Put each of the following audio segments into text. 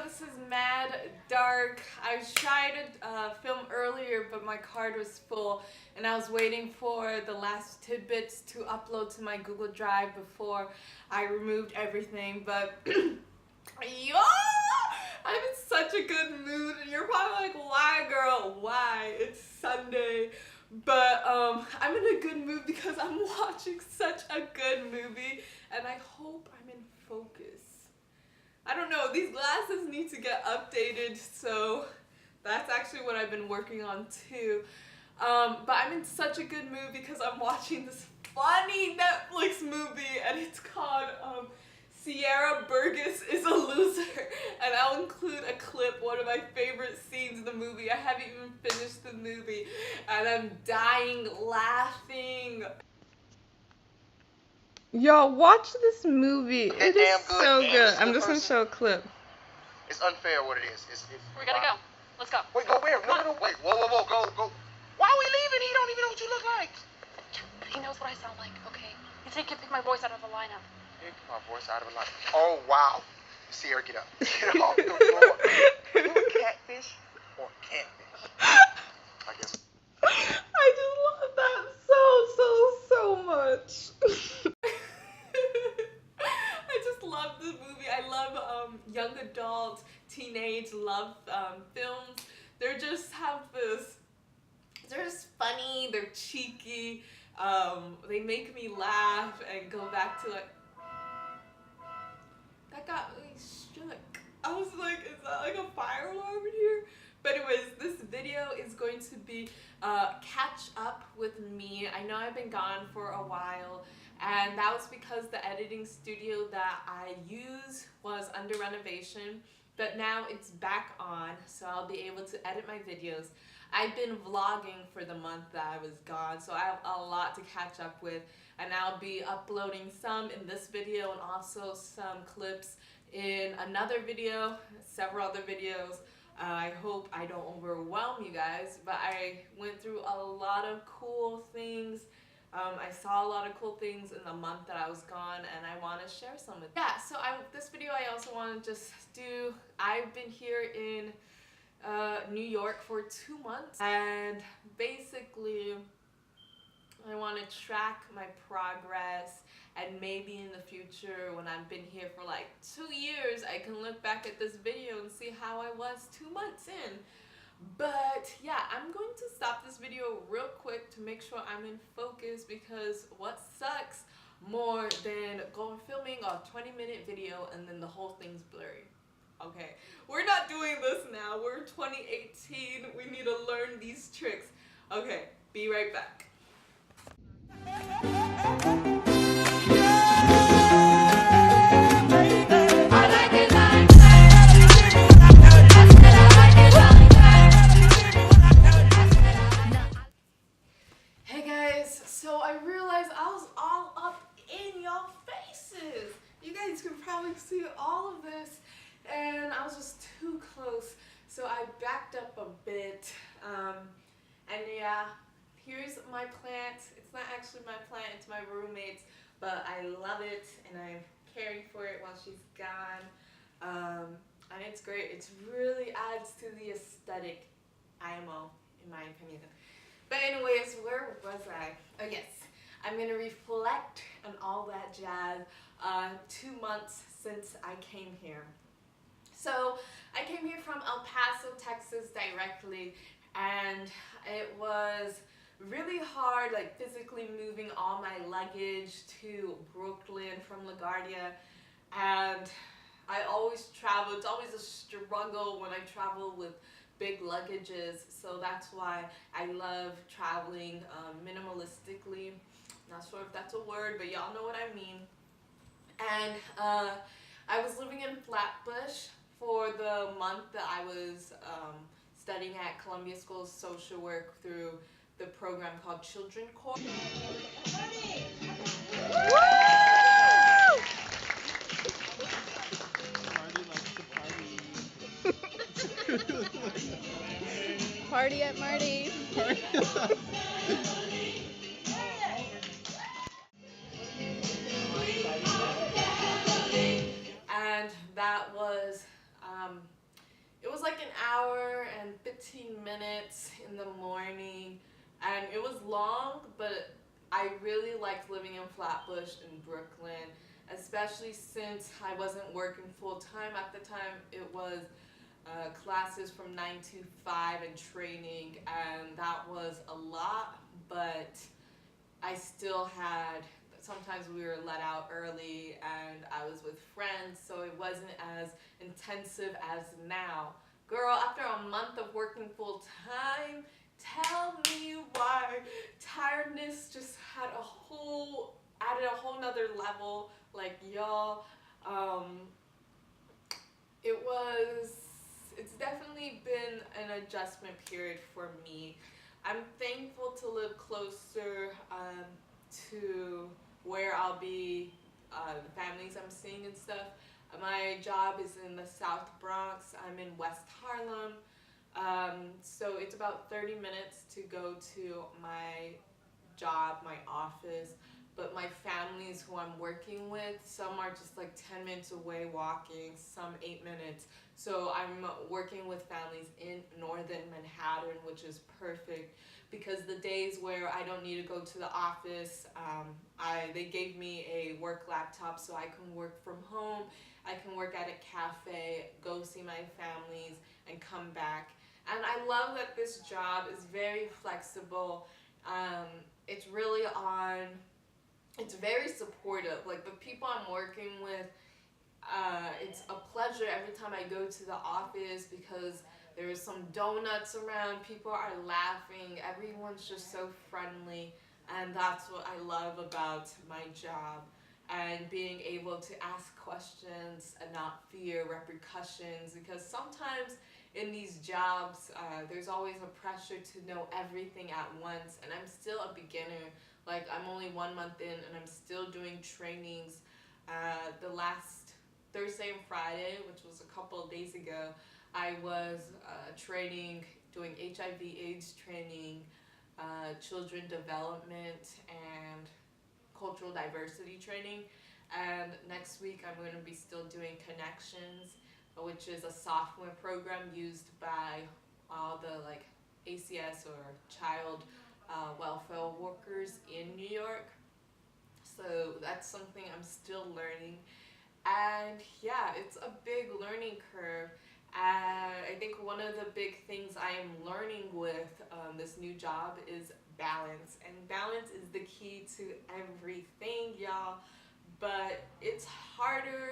this is mad dark. I tried to film earlier, but my card was full, and I was waiting for the last tidbits to upload to my Google Drive before I removed everything. But yo, I'm in such a good mood, and you're probably like, why, girl? Why? It's Sunday. But I'm in a good mood because I'm watching such a good movie, and I hope I'm in focus. I don't know, these glasses need to get updated, so that's actually what I've been working on too. But I'm in such a good mood because I'm watching this funny Netflix movie, and it's called Sierra Burgess is a Loser, and I'll include a clip, one of my favorite scenes in the movie. I haven't even finished the movie, and I'm dying laughing. Yo, watch this movie. It is so good. I'm just gonna show a clip. It's unfair what it is. We gotta go. Let's go. Wait, go where? No, wait. Whoa, go. Why are we leaving? He don't even know what you look like. He knows what I sound like, okay? You think you can pick my voice out of the lineup. Pick my voice out of the lineup. Oh, wow. Sierra, get up. Get off the floor. Are you a catfish or catfish? I guess. I just love that so much. I just love the movie. I love young adult, teenage love films. They just have this, they're just funny, they're cheeky, they make me laugh and go back to like, that got me shook. I was like, is that like a fire alarm in here? But anyways, this video is going to be catch up with me. I know I've been gone for a while, and that was because the editing studio that I use was under renovation, but now it's back on, so I'll be able to edit my videos. I've been vlogging for the month that I was gone, so I have a lot to catch up with, and I'll be uploading some in this video and also some clips in another video, several other videos. I hope I don't overwhelm you guys, but I went through a lot of cool things. I saw a lot of cool things in the month that I was gone, and I want to share some with you. Yeah, so this video I also want to just do, I've been here in New York for 2 months, and basically I want to track my progress, and maybe in the future when I've been here for like 2 years, I can look back at this video and see how I was 2 months in. But yeah, I'm going to stop this video real quick to make sure I'm in focus, because what sucks more than going filming a 20-minute video and then the whole thing's blurry? Okay, we're not doing this now. We're 2018. We need to learn these tricks. Okay, be right back. Hey guys, so I realized I was all up in y'all faces. You guys can probably see all of this, and I was just too close, so I backed up a bit. And yeah, here's my plant. It's not actually my plant, it's my roommate's, but I love it, and I'm caring for it while she's gone. And it's great. It really adds to the aesthetic, IMO, in my opinion. But anyways, where was I? Oh yes, I'm gonna reflect on all that jazz. 2 months since I came here. So I came here from El Paso, Texas directly, and it was really hard, like physically moving all my luggage to Brooklyn from LaGuardia. And I always travel, it's always a struggle when I travel with big luggages, so that's why I love traveling minimalistically. Not sure if that's a word, but y'all know what I mean. And I was living in Flatbush for the month that I was studying at Columbia School of Social Work through the program called Children Corps. Party at Marty's. And that was It was like an hour and 15 minutes in the morning, and it was long, but I really liked living in Flatbush in Brooklyn, especially since I wasn't working full time at the time. It was classes from 9 to 5 and training, and that was a lot, but I still had, sometimes we were let out early and I was with friends, so it wasn't as intensive as now. Girl, after a month of working full time, tell me why tiredness just added a whole nother level. Like, y'all, it's definitely been an adjustment period for me. I'm thankful to live closer to where I'll be, the families I'm seeing and stuff. My job is in the South Bronx. I'm in West Harlem. So it's about 30 minutes to go to my job, my office. But my families who I'm working with, some are just like 10 minutes away walking, some 8 minutes. So I'm working with families in northern Manhattan, which is perfect because the days where I don't need to go to the office, they gave me a work laptop so I can work from home. I can work at a cafe, go see my families, and come back. And I love that this job is very flexible. It's really it's very supportive. Like, the people I'm working with, it's a pleasure every time I go to the office because there's some donuts around, people are laughing, everyone's just so friendly, and that's what I love about my job. And being able to ask questions and not fear repercussions, because sometimes in these jobs, there's always a pressure to know everything at once, and I'm still a beginner. Like, I'm only 1 month in and I'm still doing trainings. The last Thursday and Friday, which was a couple of days ago, I was doing HIV/AIDS training, children development, and cultural diversity training. And next week I'm going to be still doing Connections, which is a software program used by all the like ACS or child welfare workers in New York. So that's something I'm still learning. And yeah, it's a big learning curve. I think one of the big things I am learning with this new job is balance. And balance is the key to everything, y'all. But it's harder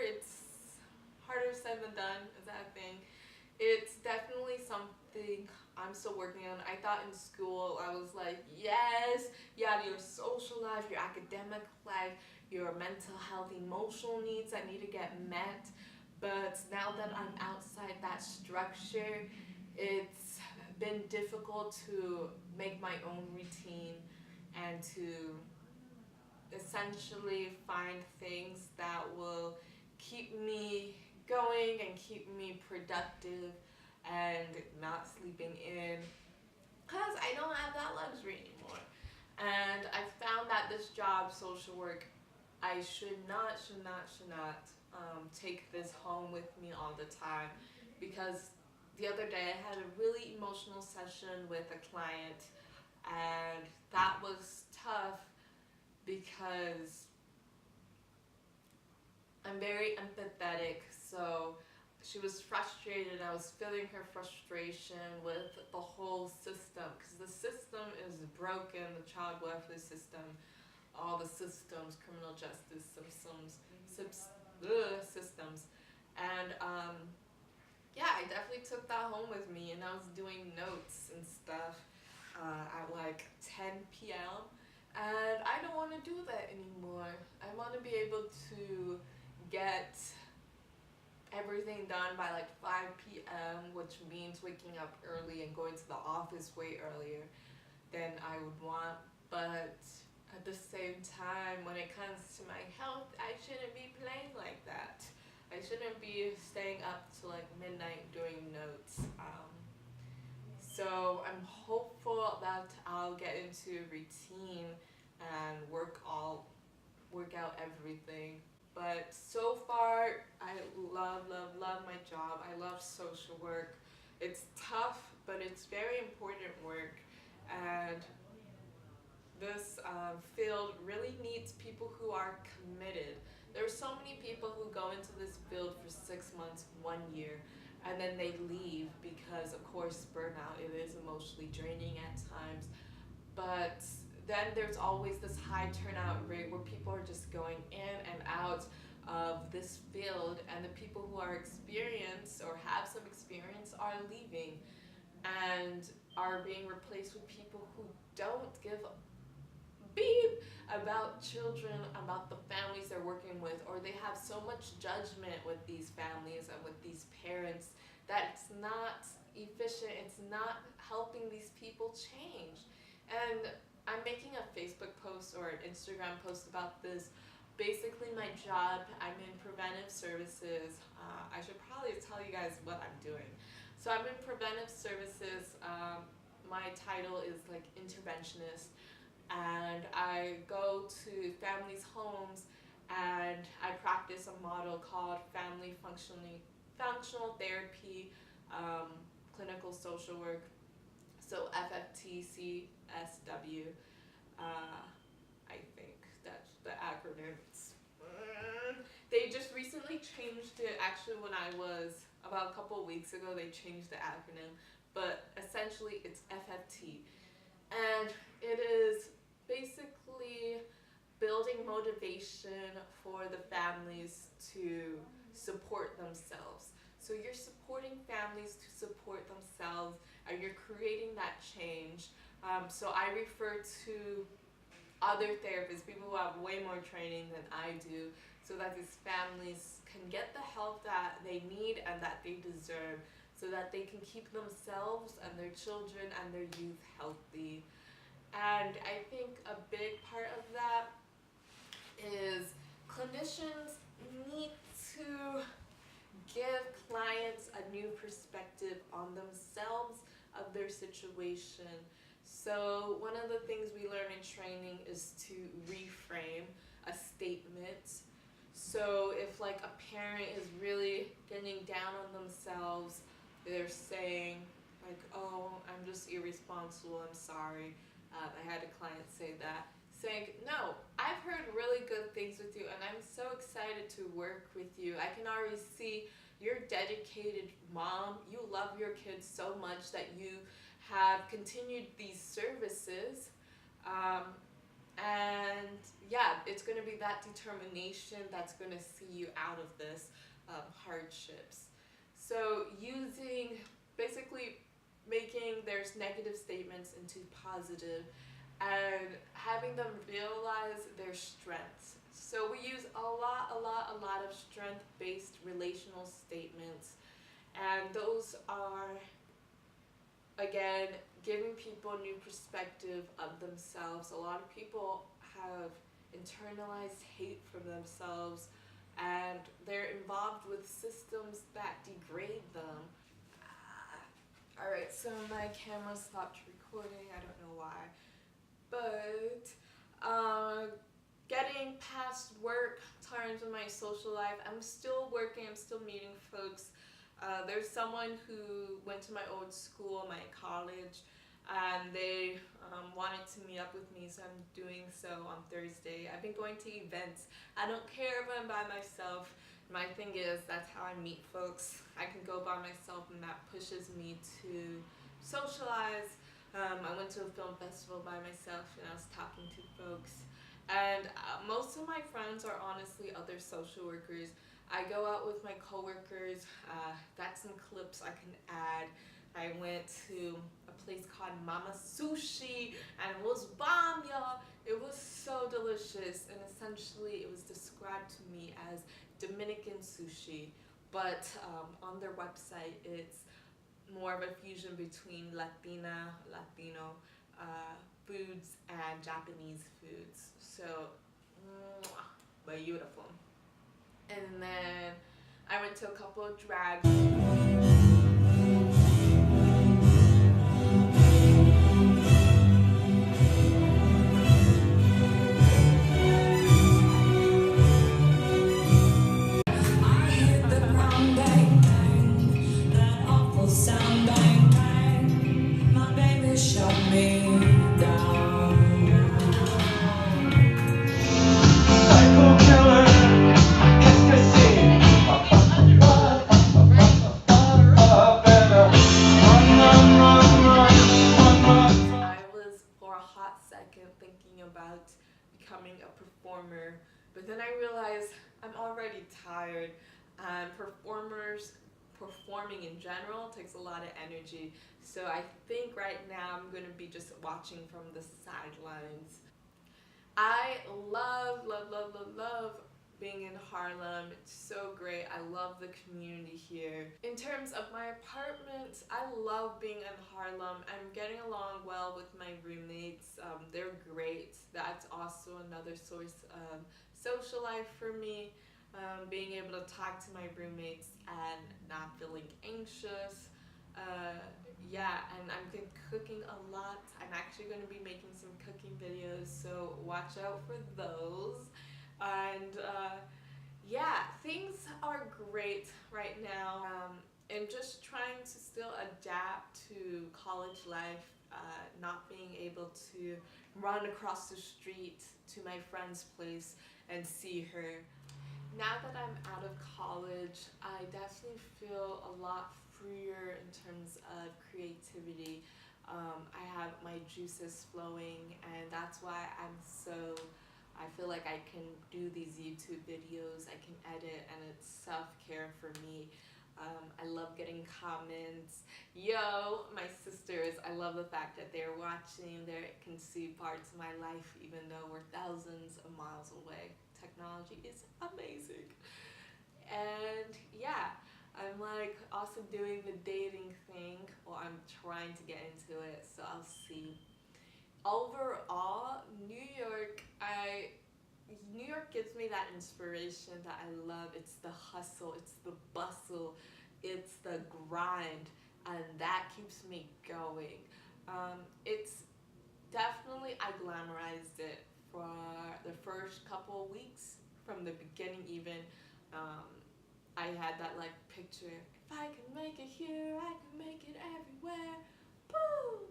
said than done, is that a thing? It's definitely something I'm still working on. I thought in school, I was like, yes, you have your social life, your academic life, your mental health, emotional needs that need to get met. But now that I'm outside that structure, it's been difficult to make my own routine and to essentially find things that will keep me going and keep me productive and not sleeping in, because I don't have that luxury anymore. And I found that this job, social work, I should not take this home with me all the time, because the other day I had a really emotional session with a client, and that was tough because I'm very empathetic. So she was frustrated. I was feeling her frustration with the whole system, because the system is broken, the child welfare system, all the systems, criminal justice systems. And yeah, I definitely took that home with me, and I was doing notes and stuff at like 10 p.m. And I don't want to do that anymore. I want to be able to get everything done by like 5 p.m., which means waking up early and going to the office way earlier than I would want. But at the same time, when it comes to my health, I shouldn't be playing like that. I shouldn't be staying up to like midnight doing notes. So I'm hopeful that I'll get into routine and work out everything. But so far, I love, love, love my job. I love social work. It's tough, but it's very important work. And this field really needs people who are committed. There are so many people who go into this field for 6 months, 1 year, and then they leave because, of course, burnout, it is emotionally draining at times. But then there's always this high turnout rate where people are just going in and out of this field, and the people who are experienced or have some experience are leaving and are being replaced with people who don't give a beep about children, about the families they're working with, or they have so much judgment with these families and with these parents that it's not efficient, it's not helping these people change. And I'm making a Facebook post or an Instagram post about this. Basically, my job, I'm in preventive services. I should probably tell you guys what I'm doing. So I'm in preventive services. My title is like interventionist, and I go to families' homes and I practice a model called family functional therapy, clinical social work. So FFTCSW, I think that's the acronym. They just recently changed it. Actually, when I was about a couple of weeks ago, they changed the acronym, but essentially it's FFT, and it is basically building motivation for the families to support themselves. So you're supporting families to support themselves, and you're creating that change. So I refer to other therapists, people who have way more training than I do, so that these families can get the help that they need and that they deserve, so that they can keep themselves and their children and their youth healthy. And I think a big part of that is clinicians need to give clients a new perspective on themselves, of their situation. So one of the things we learn in training is to reframe a statement. So if like a parent is really getting down on themselves, they're saying like, oh, I'm just irresponsible, I'm sorry. I had a client say that, saying, no, I've heard really good things with you and I'm so excited to work with you. I can already see you're a dedicated mom. You love your kids so much that you have continued these services. And yeah, it's going to be that determination that's going to see you out of this hardships. So basically making their negative statements into positive and having them realize their strengths. So we use a lot of strength-based relational statements, and those are, again, giving people a new perspective of themselves. A lot of people have internalized hate for themselves, and they're involved with systems that degrade them. Alright, so my camera stopped recording, I don't know why. But getting past work times in my social life, I'm still working, I'm still meeting folks. There's someone who went to my old school, my college, and they wanted to meet up with me, so I'm doing so on Thursday. I've been going to events. I don't care if I'm by myself. My thing is, that's how I meet folks. I can go by myself, and that pushes me to socialize. I went to a film festival by myself, and I was talking to folks. And most of my friends are honestly other social workers. I go out with my coworkers. Got some clips I can add. I went to a place called Mama Sushi, and it was bomb, y'all. It was so delicious, and essentially it was described to me as Dominican sushi, but on their website it's more of a fusion between Latino foods and Japanese foods. So, beautiful. And then I went to a couple of drag performer, but then I realized I'm already tired, and performing in general takes a lot of energy. So I think right now I'm gonna be just watching from the sidelines. I love, love, love, love, love being in Harlem. It's so great. I love the community here. In terms of my apartment, I love being in Harlem. I'm getting along well with my roommates. They're great. That's also another source of social life for me. Being able to talk to my roommates and not feeling anxious. Yeah, and I'm cooking a lot. I'm actually going to be making some cooking videos, so watch out for those. And yeah, things are great right now. And just trying to still adapt to college life, not being able to run across the street to my friend's place and see her. Now that I'm out of college, I definitely feel a lot freer in terms of creativity. I have my juices flowing, and that's why I feel like I can do these YouTube videos, I can edit, and it's self-care for me. I love getting comments. Yo, my sisters, I love the fact that they're watching, they can see parts of my life even though we're thousands of miles away. Technology is amazing. And yeah, I'm like also doing the dating thing, or I'm trying to get into it, so I'll see. Overall, New York gives me that inspiration that I love. It's the hustle, it's the bustle, it's the grind, and that keeps me going. It's definitely, I glamorized it for the first couple of weeks. From the beginning even, I had that like picture, if I can make it here, I can make it everywhere, boom!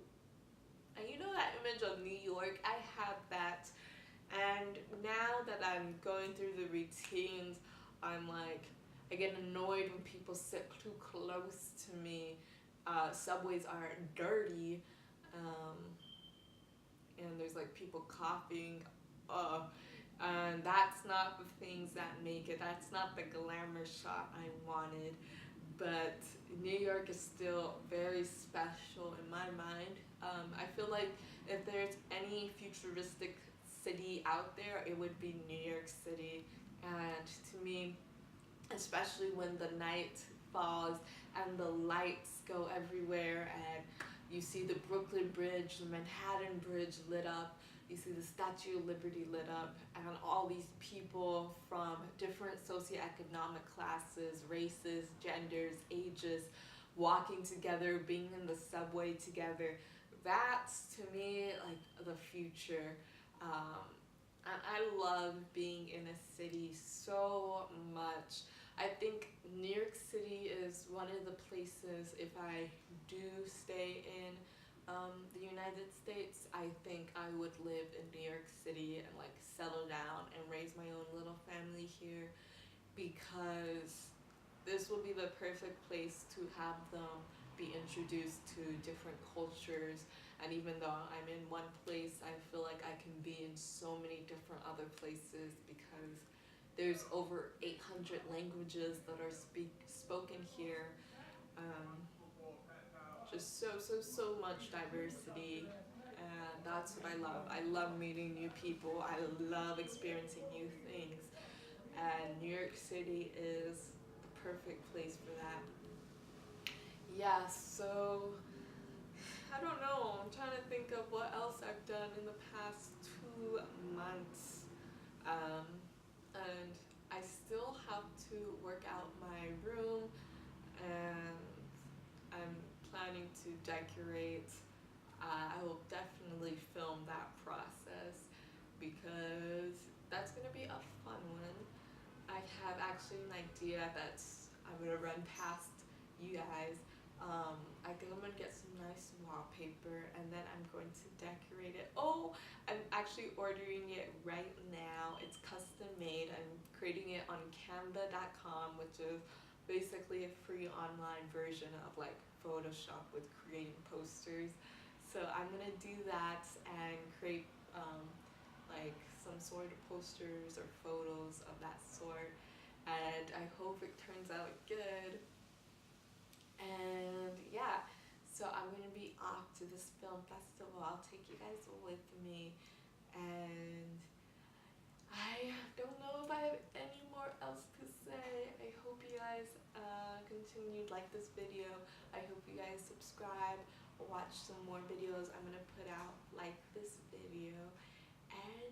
And you know that image of New York, I have that. And now that I'm going through the routines, I'm like, I get annoyed when people sit too close to me. Subways are dirty, and there's like people coughing. And that's not the things that make it. That's not the glamour shot I wanted. But New York is still very special in my mind. I feel like if there's any futuristic city out there, it would be New York City. And to me, especially when the night falls and the lights go everywhere and you see the Brooklyn Bridge, the Manhattan Bridge lit up, you see the Statue of Liberty lit up, and all these people from different socioeconomic classes, races, genders, ages, walking together, being in the subway together. That's, to me, like the future. I love being in a city so much. I think New York City is one of the places, if I do stay in the United States, I think I would live in New York City and like settle down and raise my own little family here, because this will be the perfect place to have them be introduced to different cultures. And even though I'm in one place, I feel like I can be in so many different other places, because there's over 800 languages that are spoken here. Just so much diversity, and that's what I love. I love meeting new people. I love experiencing new things, and New York City is the perfect place for that. Yeah, so I don't know. I'm trying to think of what else I've done in the past 2 months. And I still have to work out my room, and I'm planning to decorate. I will definitely film that process, because that's gonna be a fun one. I have actually an idea that's I'm gonna run past you guys. I think I'm gonna get some nice wallpaper, and then I'm going to decorate it. Oh, I'm actually ordering it right now. It's custom made. I'm creating it on canva.com, which is basically a free online version of like Photoshop with creating posters. So I'm gonna do that and create like some sort of posters or photos of that sort, and I hope it turns out good. And yeah, so I'm gonna be off to this film festival. I'll take you guys with me, and I don't know if I have any more else to say. I hope you guys continue to like this video. I hope you guys subscribe, watch some more videos I'm gonna put out like this video, and